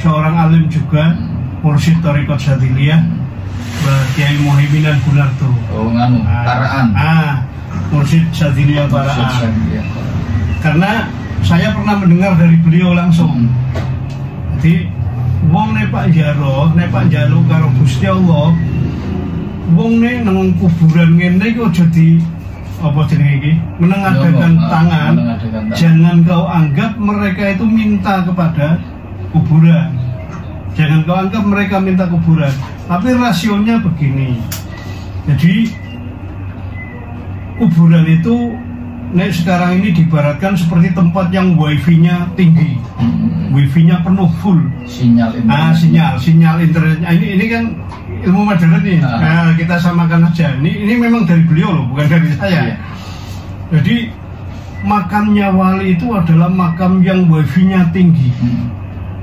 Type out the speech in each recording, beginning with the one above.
seorang alim juga, mursyid Thariqat Syadziliyah, Kiai Muhyiddin Gunarto. Oh, nganu, Paraan. Mursyid Syadziliyah Paraan. Karena saya pernah mendengar dari beliau langsung. Jadi wong nek Pak Jaro, nek Pak Jalo karo Gusti Allah, wong nek nang kuburan ngene iki aja di apa jenenge iki, menengadahkan tangan. Jangan kau anggap mereka itu minta kepada kuburan. Jangan kau anggap mereka minta kuburan. Tapi rasionya begini. Jadi kuburan itu nek sekarang ini diibaratkan seperti tempat yang wifi-nya tinggi. Wifi-nya penuh full. Sinyal internetnya. Ini kan ilmu modern nih. Nah, kita samakan aja. Ini memang dari beliau loh, bukan dari saya. Jadi makamnya wali itu adalah makam yang wifi-nya tinggi.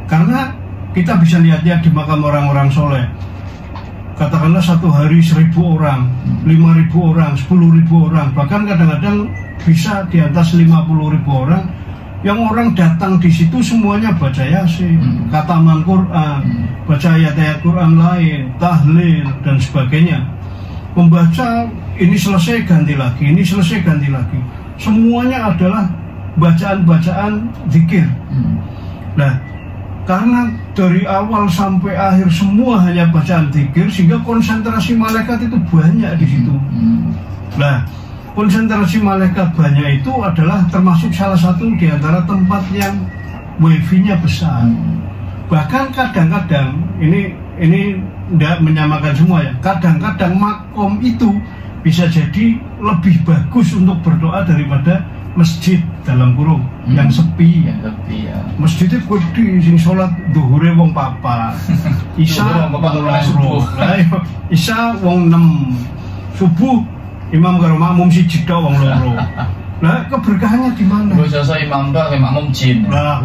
Karena kita bisa lihatnya di makam orang-orang soleh. Katakanlah satu hari 1.000 orang, 5.000 orang, 10.000 orang, bahkan kadang-kadang bisa di atas 50.000 orang. Yang orang datang di situ semuanya baca Yasin, khataman Quran, baca ayat-ayat Quran lain, tahlil dan sebagainya. Membaca ini selesai ganti lagi, ini selesai ganti lagi. Semuanya adalah bacaan-bacaan zikir. Nah, karena dari awal sampai akhir semua hanya bacaan zikir, sehingga konsentrasi malaikat itu banyak di situ. Nah, konsentrasi malaikat banyak itu adalah termasuk salah satu di antara tempat yang wifi-nya besar. Bahkan kadang-kadang ini tidak menyamakan semua ya. Kadang-kadang makom itu bisa jadi lebih bagus untuk berdoa daripada masjid dalam kurung yang sepi. Masjidnya gede, sing sholat duhure wong papa, isya wong loro, isya wong 6, subuh imam karo makmum siji tok wong loro. Nah, keberkahannya di mana? Biasa imam tok makmum jin. Nah,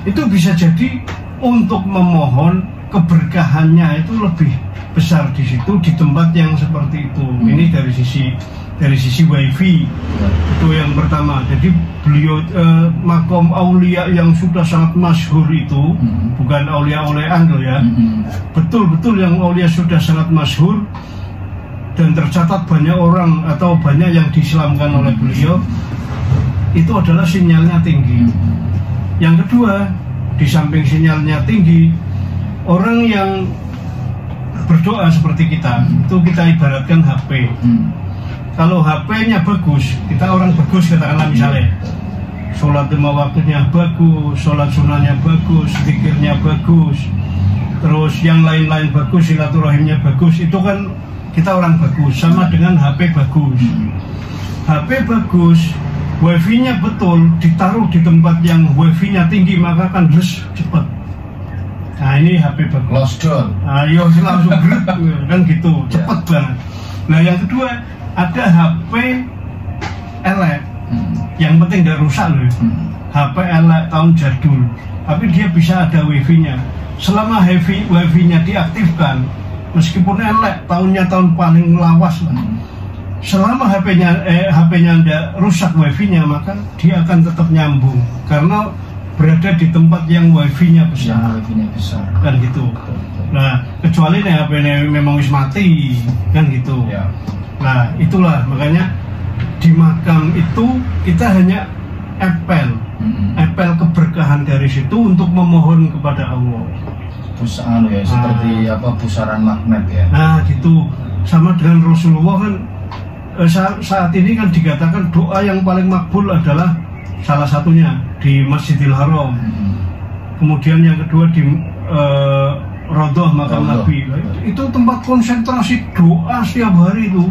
itu bisa jadi untuk memohon keberkahannya itu lebih besar di situ, di tempat yang seperti itu. Ini dari sisi wifi itu yang pertama. Jadi beliau makom aulia yang sudah sangat masyhur itu, bukan aulia-auliaan loh ya, betul-betul yang aulia sudah sangat masyhur dan tercatat banyak orang atau banyak yang diislamkan oleh beliau, itu adalah sinyalnya tinggi. Yang kedua, di samping sinyalnya tinggi, orang yang berdoa seperti kita, itu kita ibaratkan HP. Kalau HP-nya bagus, kita orang bagus, katakanlah misalnya sholat lima waktunya bagus, sholat sunnahnya bagus, zikirnya bagus, terus yang lain-lain bagus, silaturahimnya bagus, itu kan kita orang bagus. Sama dengan HP bagus. HP bagus, wifi-nya betul, ditaruh di tempat yang wifi-nya tinggi, maka akan cepat. Nah, ini HP bagus. Lockdown. Ayo langsung grip kan gitu, cepat banget. Nah, yang kedua, ada HP elek. Yang penting tidak rusak loh. HP elek tahun jadul, tapi dia bisa ada wifi-nya. Selama wifi-nya diaktifkan, meskipun elek, tahunnya tahun paling lawas lah. Selama HP-nya tidak rusak wifi-nya, maka dia akan tetap nyambung karena berada di tempat yang wifi-nya besar. Kan gitu. Nah, kecuali nih HP-nya memang wis mati, kan gitu. Nah, itulah makanya di makam itu kita hanya apel keberkahan dari situ untuk memohon kepada Allah. Seperti apa, pusaran magnet ya. Nah, gitu. Sama dengan Rasulullah kan saat ini kan dikatakan doa yang paling makbul adalah salah satunya di Masjidil Haram. Kemudian yang kedua di Raudhah makam Nabi. Itu tempat konsentrasi doa setiap hari itu.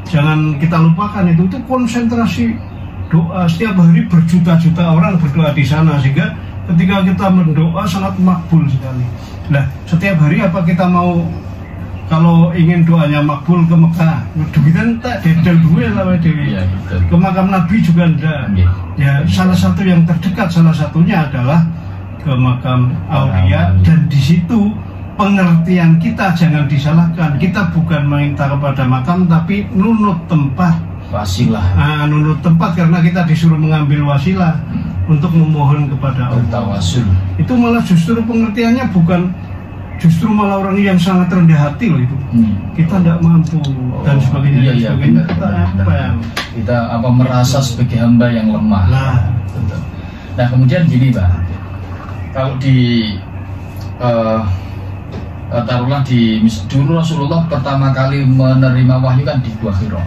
Jangan kita lupakan itu konsentrasi doa setiap hari, berjuta-juta orang berdoa di sana, sehingga ketika kita berdoa sangat makbul sekali. Nah, setiap hari apa kita mau, kalau ingin doanya makbul ke Mekah, duitan tak dedel duwe sama dewi. Ke makam Nabi juga enggak. Ya, salah satu yang terdekat, salah satunya adalah ke makam aulia, dan di situ pengertian kita jangan disalahkan. Kita bukan minta kepada makam, tapi nunut tempat, wasilah. Nunut tempat karena kita disuruh mengambil wasilah untuk memohon kepada Allah. Tawasul. itu malah justru pengertiannya bukan, justru malah orang yang sangat rendah hati loh itu. Kita tidak mampu dan sebagainya. Iya, benar, kita merasa sebagai hamba yang lemah. Nah kemudian gini Pak, kalau di taruhlah dulu Rasulullah pertama kali menerima wahyu kan di Gua Hira,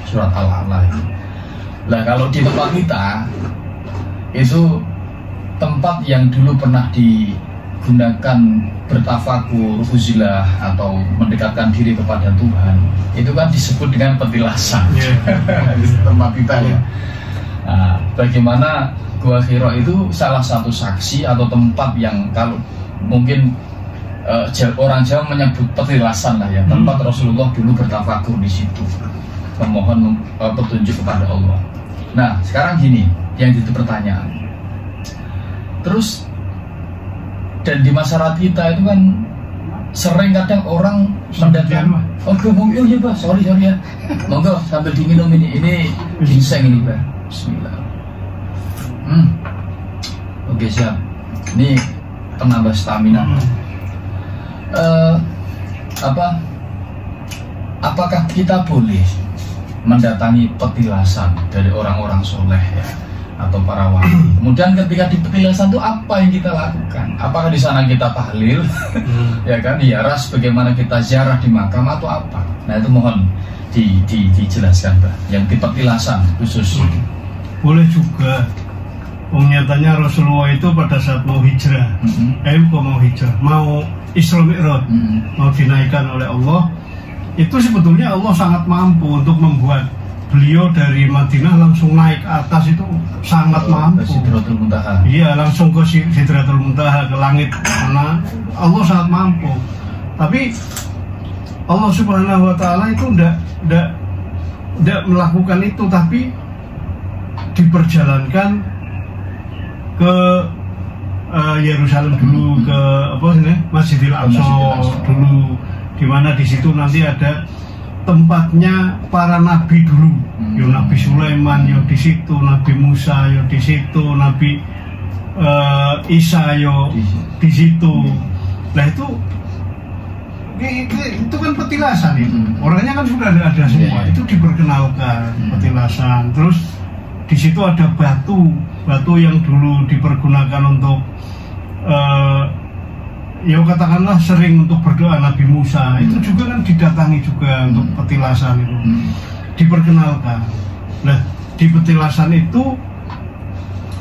surat Al-A'la itu. Nah kalau di tempat kita itu tempat yang dulu pernah digunakan bertafakur, uzilah atau mendekatkan diri kepada Tuhan, itu kan disebut dengan petilasan. Tempat kita ya. Nah, bagaimana Gua Hira itu salah satu saksi atau tempat yang kalau mungkin orang Jawa menyebut petilasan lah ya, tempat Rasulullah dulu bertafakur di situ, memohon petunjuk kepada Allah. Nah sekarang gini, yang itu pertanyaan. Terus dan di masyarakat kita itu kan sering kadang orang mendatang, oh iya Pak, sorry ya, monggo sambil diminum ini ginseng ini Pak. Bismillah. Oke siap. Ini penambah stamina. Apakah kita boleh mendatangi petilasan dari orang-orang soleh ya, atau para wali? Kemudian ketika di petilasan itu apa yang kita lakukan? Apakah di sana kita tahlil, ya kan, ziarah bagaimana kita ziarah di makam atau apa? Nah itu mohon dijelaskan Pak, yang di petilasan khusus. Boleh juga. Nyatanya Rasulullah itu pada saat mau hijrah, mau Isra Mi'raj, mau dinaikkan oleh Allah, itu sebetulnya Allah sangat mampu untuk membuat beliau dari Madinah langsung naik ke atas, itu sangat mampu. Sidratul Muntaha. Iya, langsung ke Sidratul Muntaha, ke langit mana Allah sangat mampu. Tapi Allah Subhanahu Wa Taala itu tidak melakukan itu, tapi diperjalankan ke Yerusalem dulu, ke Masjidil Aqsa dulu, di mana di situ nanti ada tempatnya para nabi dulu. Yo Nabi Sulaiman yo di situ, Nabi Musa yo di situ, Nabi Isa yo di situ. Nah itu kan petilasan itu. Orangnya kan sudah ada semua. Itu diperkenalkan petilasan. Terus di situ ada batu yang dulu dipergunakan untuk ya katakanlah sering untuk berdoa Nabi Musa, itu juga kan didatangi juga untuk petilasan itu, diperkenalkan. Nah di petilasan itu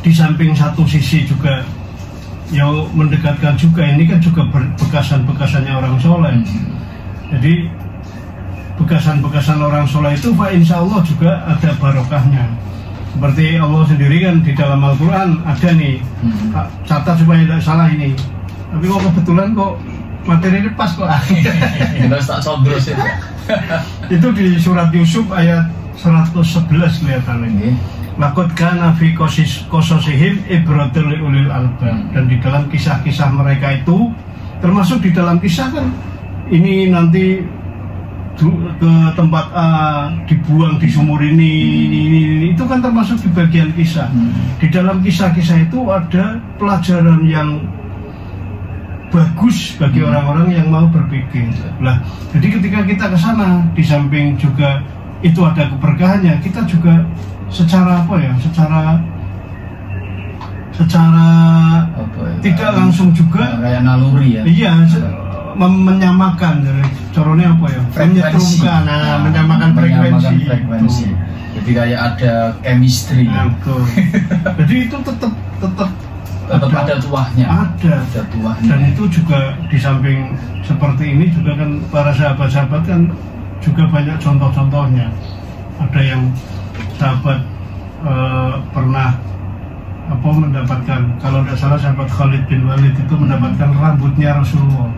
di samping satu sisi juga yang mendekatkan juga, ini kan juga bekasan-bekasannya orang soleh. Jadi bekasan-bekasan orang soleh itu insya Allah juga ada barokahnya. Seperti Allah sendiri kan di dalam Al-Quran ada nih, catat supaya tidak salah ini. Tapi kok kebetulan kok materi ini pas kok. Itu di surat Yusuf ayat 111 kelihatannya. Laqad kana fi qasasihim ibratul ulil albab. Dan di dalam kisah-kisah mereka itu, termasuk di dalam kisah kan ini nanti ke tempat A, dibuang di sumur ini, itu kan termasuk di bagian kisah. Di dalam kisah-kisah itu ada pelajaran yang bagus bagi orang-orang yang mau berpikir. Nah, jadi ketika kita ke sana, di samping juga itu ada keberkahannya, kita juga secara tidak langsung juga kayak naluri ya. Iya. Menyamakan caranya apa ya? Menyetrumkan, menyamakan frekuensi. Jadi kayak ada chemistry. Jadi itu tetap ada tuahnya. Ada tuahnya. Dan itu juga di samping seperti ini juga kan para sahabat-sahabat kan juga banyak contoh-contohnya. Ada yang sahabat pernah mendapatkan, kalau tidak salah sahabat Khalid bin Walid itu mendapatkan rambutnya Rasulullah.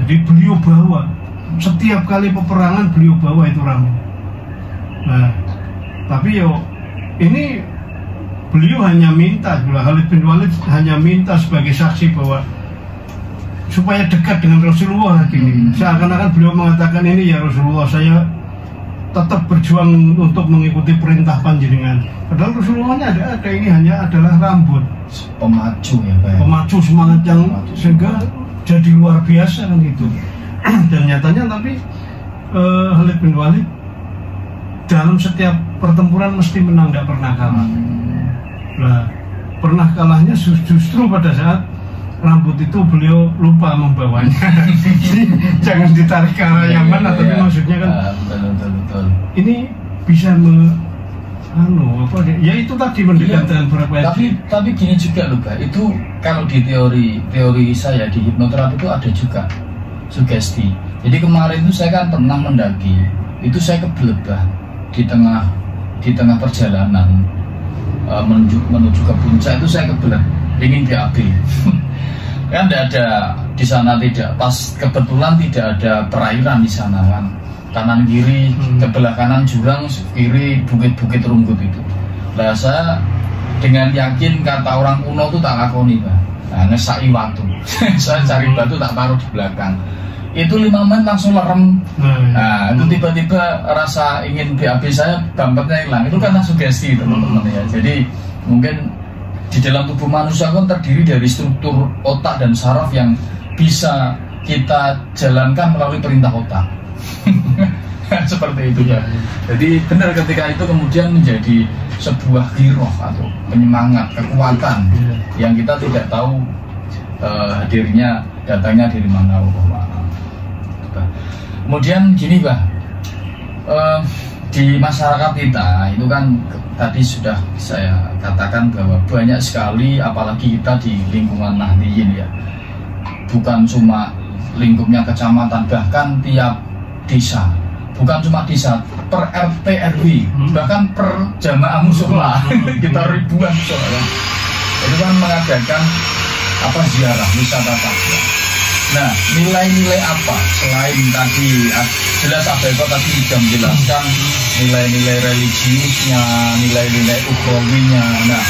Jadi beliau bawa setiap kali peperangan, beliau bawa itu rambut. Nah, tapi ini beliau hanya minta, Khalid bin Walid hanya minta sebagai saksi bahwa supaya dekat dengan Rasulullah gini. Seakan-akan beliau mengatakan, ini ya Rasulullah, saya tetap berjuang untuk mengikuti perintah panjenengan. Padahal Rasulullahnya ada ini hanya adalah rambut. Pemacu ya Pak. Pemacu semangat yang sehingga jadi luar biasa kan itu. Dan nyatanya tapi Khalid bin Walid dalam setiap pertempuran mesti menang, tidak pernah kalah. Nah, pernah kalahnya justru pada saat rambut itu beliau lupa membawanya. Jadi jangan ditarik ke arah yang mana, tapi maksudnya kan betul. ini bisa ya itu tadi mendekat dengan frekuensi. Tapi gini juga loh Pak, itu kalau di teori saya di hipnoterapi itu ada juga sugesti. Jadi kemarin itu saya kan pernah mendaki, itu saya kebelet di tengah perjalanan menuju ke puncak itu saya kebelet ingin BAB. Kan tidak ada di sana, tidak pas kebetulan tidak ada perairan di sana kan, kanan kiri sebelah kanan jurang, kiri bukit-bukit rumput itu. Lah saya dengan yakin kata orang kuno itu tak lakoni Pak. Nah, ngesai batu. Saya cari batu tak taruh di belakang. Itu 5 menit langsung lerem. Nah, itu tiba-tiba rasa ingin BAB saya dampaknya hilang. Itu karena sugesti teman-teman ya. Jadi mungkin di dalam tubuh manusia kan terdiri dari struktur otak dan saraf yang bisa kita jalankan melalui perintah otak. Seperti itu ya. Jadi benar ketika itu kemudian menjadi sebuah giroh atau penyemangat, kekuatan yang kita tidak tahu hadirnya, datangnya dari mana. Kemudian gini Pak, di masyarakat kita itu kan tadi sudah saya katakan bahwa banyak sekali, apalagi kita di lingkungan Nahdliyin ya, bukan cuma lingkupnya kecamatan, bahkan tiap desa, bukan cuma desa, per RT RW, bahkan per jamaah musola kita ribuan musola itu kan mengadakan ziarah wisata takwa. Nah, nilai-nilai apa selain tadi jelas Abeko tadi sudah menjelaskan nilai-nilai religiusnya, nilai-nilai ukhrawinya. Nah,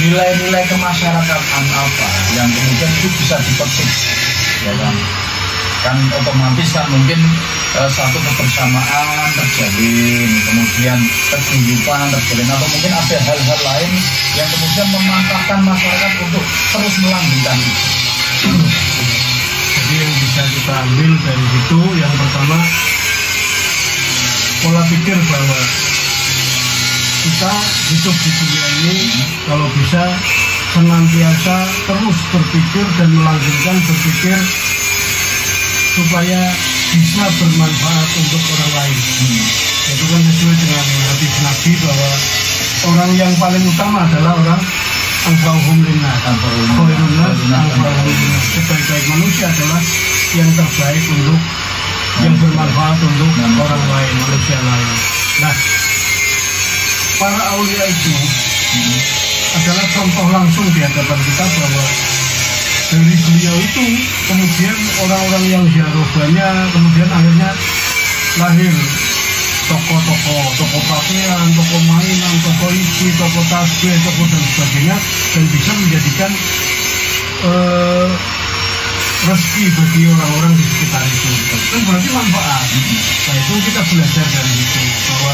nilai-nilai kemasyarakatan apa yang kemudian itu bisa dipetik, ya kan? Kan otomatis kan mungkin satu kebersamaan terjalin, kemudian kehidupan terjalin, atau mungkin ada hal-hal lain yang kemudian memanfaatkan masyarakat untuk terus melanggengkan itu. Jadi yang bisa kita ambil dari situ, yang pertama pola pikir bahwa kita hidup di dunia ini kalau bisa senantiasa terus berpikir dan melanggengkan berpikir supaya bisa bermanfaat untuk orang lain. Itu kan sesuai dengan hadis Nabi bahwa orang yang paling utama adalah orang anfa'uhum linnas. Sebaik-baik manusia adalah yang terbaik untuk yang bermanfaat untuk orang lain, manusia lain. Nah, para aulia itu adalah contoh langsung di hadapan kita bahwa dari beliau itu kemudian orang-orang yang ziarah banyak, kemudian akhirnya lahir toko pakaian, toko mainan, toko isi, toko tasbih, toko dan sebagainya, dan bisa menjadikan rezeki bagi orang-orang di sekitar itu. Itu berarti manfaat. Nah, itu kita belajar dari itu bahwa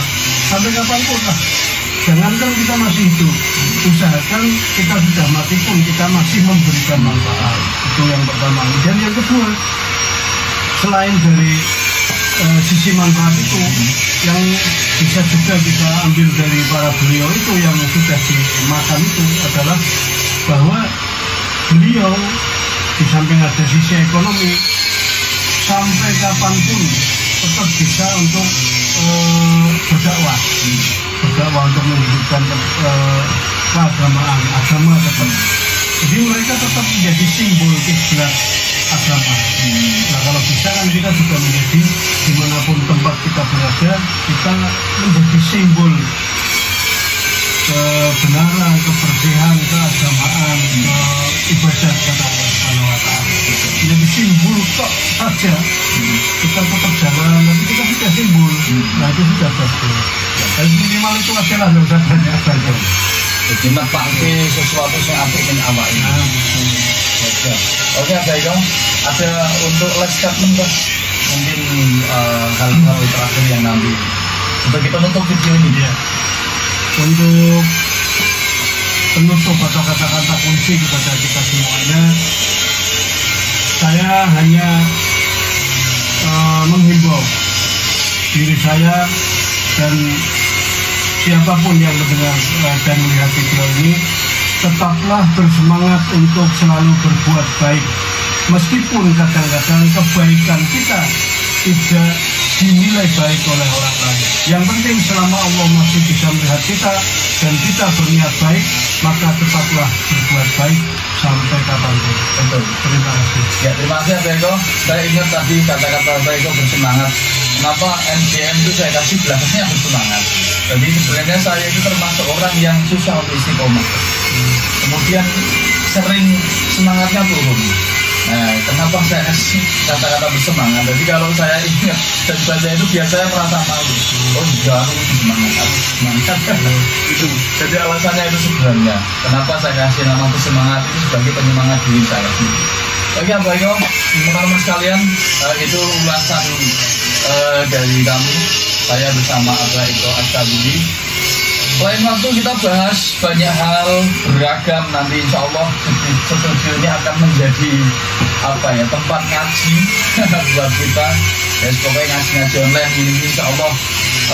sampai kapanpun lah, jangankan kita masih hidup, usahakan kita sudah mati pun kita masih memberikan manfaat. Itu yang pertama. Dan yang kedua, selain dari sisi manfaat itu, yang bisa juga kita ambil dari para beliau itu yang sudah dimakan itu adalah bahwa beliau di samping ada sisi ekonomi, sampai kapanpun tetap bisa untuk berdakwah untuk menghidupkan keagamaan, agama tetap. Jadi mereka tetap menjadi simbol kiblat agama. Nah, kalau bisa kan kita juga menjadi dimanapun tempat kita berada, kita menjadi simbol kebenaran, kebersihan, keagamaan, ibadah kepada Allah Subhanahu wa Ta'ala. Menjadi simbol kok saja kita tetap jalan, tapi kita sudah simbol. Nah, itu sudah bagus. Dan minimal itu aja lah, nggak usah banyak. Jadi pakai sesuatu yang apik yang awak ini. Oke, ada untuk last statement mungkin hal-hal terakhir yang nanti sebagai penutup video ini ya. Untuk penutup atau kata-kata kunci kepada kita semuanya, saya hanya menghimbau diri saya dan siapapun yang mendengar dan melihat video ini, tetaplah bersemangat untuk selalu berbuat baik, meskipun kadang-kadang kebaikan kita tidak dinilai baik oleh orang lain. Yang penting selama Allah masih bisa melihat kita dan kita berniat baik, maka tetaplah berbuat baik sampai kapanpun. Betul. Terima kasih. Ya, terima kasih Pak Eko. Saya ingat tadi kata-kata Pak Eko bersemangat. Kenapa MCM itu saya kasih belakangnya bersemangat? Jadi sebenarnya saya itu termasuk orang yang susah untuk istiqomah. Kemudian sering semangatnya turun. Nah, kenapa saya kasih kata-kata bersemangat? Jadi kalau saya ingat dan baca itu biasanya merasa malu. Oh iya, aku semangat, itu. Jadi alasannya itu sebenarnya. Kenapa saya kasih nama bersemangat itu sebagai penyemangat diri saya. Oke, Pak Eko, teman-teman sekalian, itu ulasan dari kami. Saya bersama Abah Eko Astabili. Lain waktu kita bahas banyak hal beragam. Nanti insya Allah studio ini akan menjadi tempat ngaji buat kita. Ya pokoknya ngaji online ini insya Allah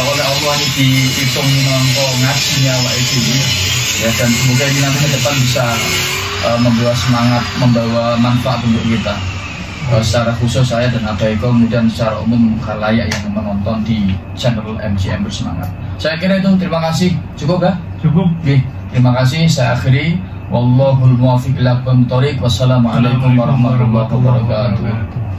oleh Allah ini dihitung nongko ngajinya ini. Ya, dan semoga ini nanti ke depan bisa membawa semangat, membawa manfaat untuk kita. Secara khusus saya dan Abah Eko, kemudian secara umum khalayak yang menonton di channel MCM Bersemangat. Saya kira itu, terima kasih. Cukup ya? Cukup. Oke, terima kasih. Saya akhiri. Wallahul muwaffiq ila aqwamit thoriq. Wassalamualaikum warahmatullahi wabarakatuh.